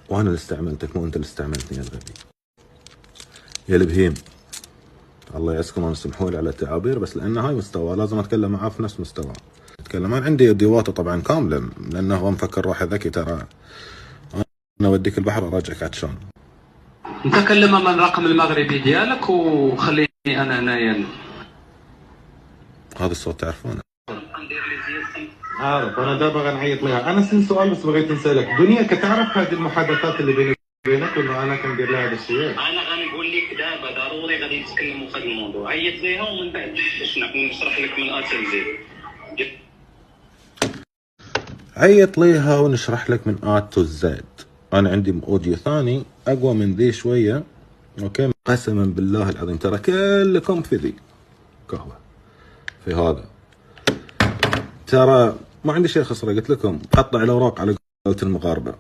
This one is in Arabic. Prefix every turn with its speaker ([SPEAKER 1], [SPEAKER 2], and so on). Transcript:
[SPEAKER 1] وانا اللي استعملتك مو انت اللي استعملتني يا الغبي يا البهيم. الله يعزكم ويسمحوا لي على التعابير، بس لان هاي مستوى لازم اتكلم معاه في نفس مستوى. اتكلم انا عندي ديواته طبعا كامله، لانه هو مفكر روحه ذكي. ترى انا اوديك البحر وارجعك عطشان.
[SPEAKER 2] انت كلم من الرقم المغربي ديالك وخليني انا هنايا.
[SPEAKER 1] هذا الصوت تعرفونه؟
[SPEAKER 3] عارف. انا دابا غنعيط لها. انا سن سؤال بس بغيت نسالك، دنيا كتعرف هذه المحادثات اللي بيني وبينك انه انا كندير لها هذا الشيء؟
[SPEAKER 4] انا غنقول لك دابا ضروري غادي نتكلموا في هذا الموضوع. عيط ليها ومن بعد باش نشرح لك من ا حتى لزد.
[SPEAKER 1] عيط ليها ونشرح لك من ا تو زد. انا عندي اوديو ثاني اقوى من ذي شويه. اوكي قسما بالله العظيم ترى كلكم في ذي قهوه في هذا. ترى ما عندي شيء خسره، قلت لكم قطع الاوراق على قولة المغاربه.